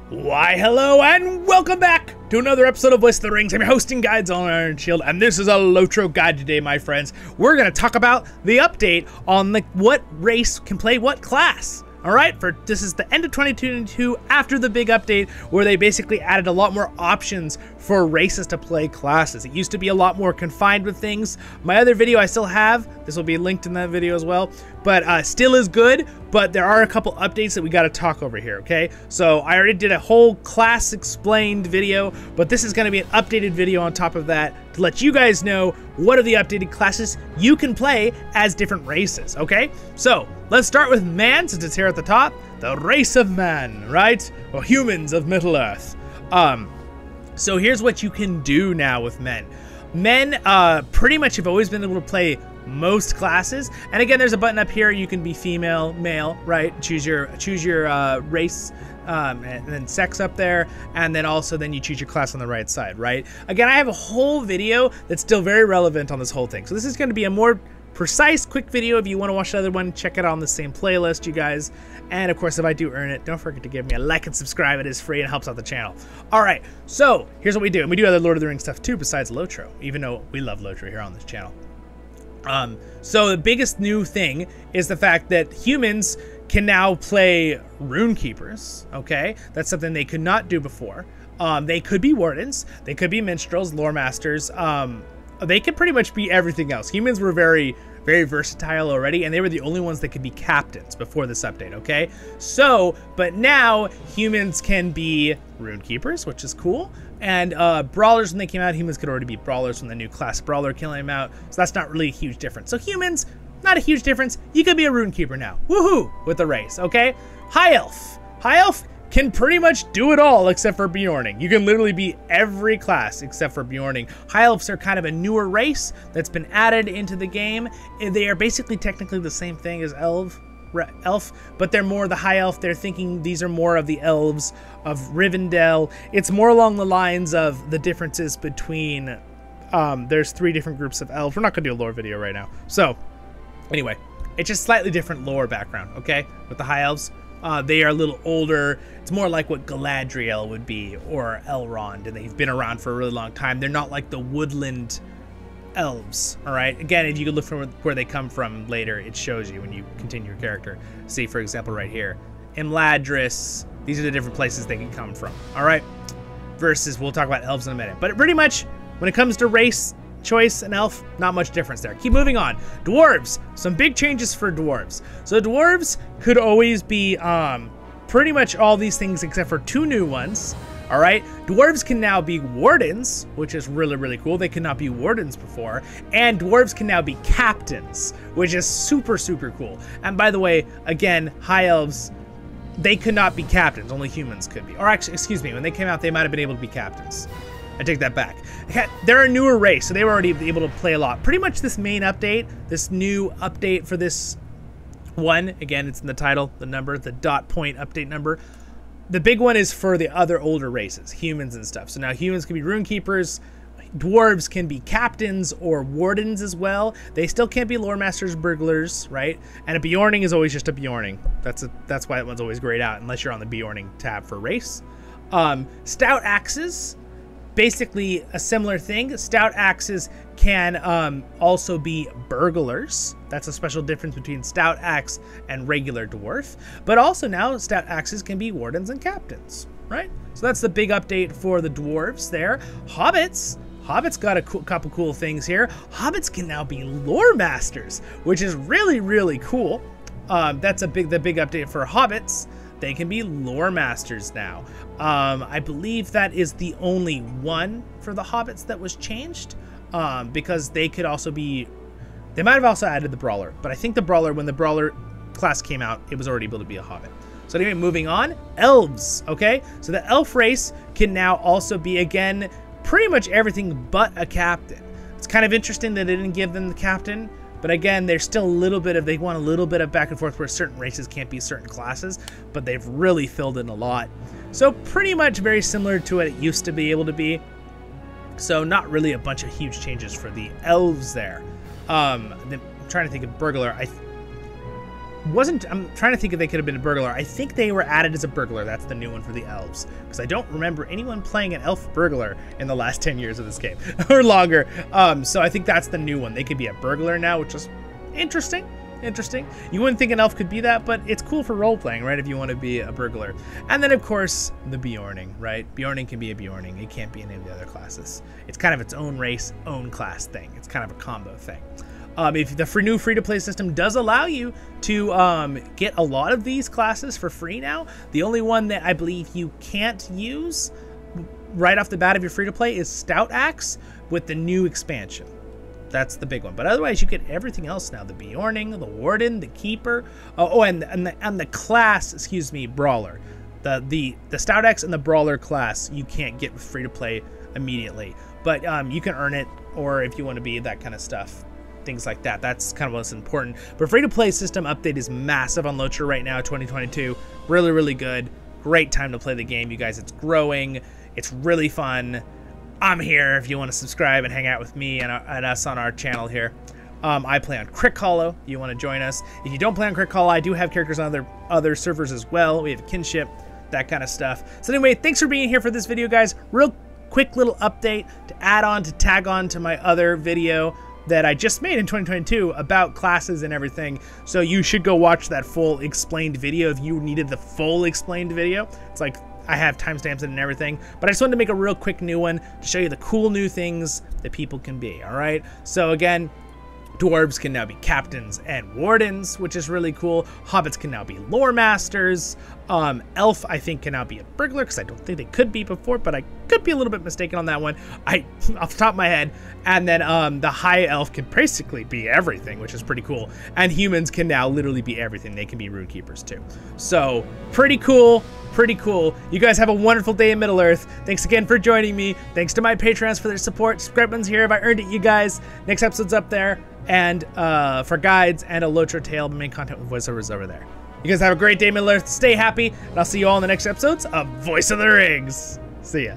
Why, hello and welcome back to another episode of Voice of the Rings. I'm your hosting guide, Zollin Ironshield, and this is a LOTRO guide today, my friends. We're going to talk about the update on what race can play what class. All right, this is the end of 2022 after the big update where they basically added a lot more options for races to play classes. It used to be a lot more confined with things. My other video I still have, this will be linked in that video as well, but still is good, but there are a couple updates that we got to talk over here, okay? So I already did a whole class explained video, but this is going to be an updated video on top of that to let you guys know what are the updated classes you can play as different races, okay? So let's start with man, since it's here at the top. The race of man, right? Or humans of Middle-earth. So here's what you can do now with men. Men pretty much have always been able to play most classes, and again, there's a button up here. You can be female, male, right? Choose your race, and then sex up there, and then also you choose your class on the right side, right? Again, I have a whole video that's still very relevant on this whole thing. So this is going to be a more precise, quick video. If you want to watch the other one, check it out on the same playlist, you guys. And of course, if I do earn it, don't forget to give me a like and subscribe. It is free and helps out the channel. All right, so here's what we do. And we do other Lord of the Rings stuff too, besides LOTRO, even though we love LOTRO here on this channel. So the biggest new thing is the fact that humans can now play Rune-keepers, okay? That's something they could not do before. They could be wardens, they could be minstrels, lore masters, they could pretty much be everything else. Humans were very versatile already, and they were the only ones that could be captains before this update, okay? So, but now humans can be Rune-keepers, which is cool, and brawlers, when they came out, humans could already be brawlers when the new class brawler came out, so that's not really a huge difference. So humans, not a huge difference. You could be a Rune-keeper now, woohoo, with the race, okay? High Elf. High Elf can pretty much do it all except for Bjorning. You can literally be every class except for Bjorning. High Elves are kind of a newer race that's been added into the game. They are basically technically the same thing as elf, but they're more the High Elf. They're thinking these are more of the elves of Rivendell. It's more along the lines of the differences between, there's 3 different groups of elves. We're not gonna do a lore video right now. So anyway, it's just slightly different lore background, okay, with the High Elves. They are a little older. It's more like what Galadriel would be, or Elrond, and they've been around for a really long time. They're not like the woodland elves, all right? Again, if you could look from where they come from later, it shows you when you continue your character. See, for example, right here, Imladris, these are the different places they can come from, all right? Versus, we'll talk about elves in a minute. But pretty much, when it comes to race choice and elf, not much difference there. Keep moving on. Dwarves, some big changes for dwarves. So dwarves could always be pretty much all these things except for 2 new ones. All right, dwarves can now be wardens, which is really cool. They could not be wardens before, and dwarves can now be captains, which is super cool. And by the way, again, high elves, they could not be captains. Only humans could be. Or actually, excuse me, when they came out, they might have been able to be captains. I take that back. They're a newer race, so they were already able to play a lot. Pretty much this main update, this new update for this one, again, it's in the title, the number, the .point update number. The big one is for the other older races, humans and stuff. So now humans can be Rune-keepers, dwarves can be captains or wardens as well. They still can't be lore masters, burglars, right? And a Bjorning is always just a Bjorning. That's why that one's always grayed out, unless you're on the Bjorning tab for race. Stout-axes. Basically a similar thing. Stout-axes can also be burglars. That's a special difference between Stout-axe and regular dwarf. But also now Stout-axes can be wardens and captains, right? So that's the big update for the dwarves there. Hobbits. Hobbits got a couple cool things here. Hobbits can now be lore masters, which is really cool. That's the big update for hobbits. They can be lore masters now. I believe that is the only one for the hobbits that was changed, because they could also be, they might have also added the brawler, but I think the brawler, when the brawler class came out, it was already able to be a hobbit. So anyway, moving on, elves, okay? So the elf race can now also be, again, pretty much everything but a captain. It's kind of interesting that they didn't give them the captain, but again, there's still a little bit of, they want a little bit of back and forth where certain races can't be certain classes, but they've really filled in a lot. So pretty much very similar to what it used to be able to be. So not really a bunch of huge changes for the elves there. I'm trying to think of Burglar. I'm trying to think if they could have been a burglar. I think they were added as a burglar. That's the new one for the elves. Because I don't remember anyone playing an elf burglar in the last 10 years of this game. Or longer. So I think that's the new one. They could be a burglar now, which is interesting. Interesting. You wouldn't think an elf could be that, but it's cool for role-playing, right, if you want to be a burglar. And then, of course, the Bjorning, right? Bjorning can be a Bjorning. It can't be in any of the other classes. It's kind of its own race, own class thing. It's kind of a combo thing. If the new free-to-play system does allow you to get a lot of these classes for free now, the only one that I believe you can't use right off the bat if you're free-to-play is Stout-axe with the new expansion. That's the big one. But otherwise, you get everything else now. The Bjorning, the Warden, the Keeper. And the class, excuse me, Brawler. The Stout-axe and the Brawler class you can't get with free-to-play immediately. But you can earn it, or if you want to be that kind of stuff. Things like that. That's kind of what's important. But free-to-play system update is massive on LOTRO right now, 2022. Really, really good. Great time to play the game, you guys. It's growing. It's really fun. I'm here if you want to subscribe and hang out with me and us on our channel here. I play on CrickHollow. You want to join us. If you don't play on CrickHollow, I do have characters on other servers as well. We have Kinship, that kind of stuff. So anyway, thanks for being here for this video, guys. Real quick little update to add on, to tag on to my other video that I just made in 2022 about classes and everything. So you should go watch that full explained video if you needed the full explained video. It's like, I have timestamps and everything, but I just wanted to make a real quick new one to show you the cool new things that people can be, all right? So again, dwarves can now be captains and wardens, which is really cool. Hobbits can now be lore masters. Elf, I think, can now be a burglar, because I don't think they could be before, but I could be a little bit mistaken on that one. Off the top of my head. And then the high elf can basically be everything, which is pretty cool. And humans can now literally be everything. They can be Rune-keepers too. So pretty cool. Pretty cool. You guys have a wonderful day in Middle-earth. Thanks again for joining me. Thanks to my Patrons for their support. Subscribe button's here if I earned it, you guys. Next episode's up there. And for guides and a LOTRO tale, main content with voiceovers over there. You guys have a great day, Middle-earth. Stay happy, and I'll see you all in the next episodes of Voice of the Rings. See ya.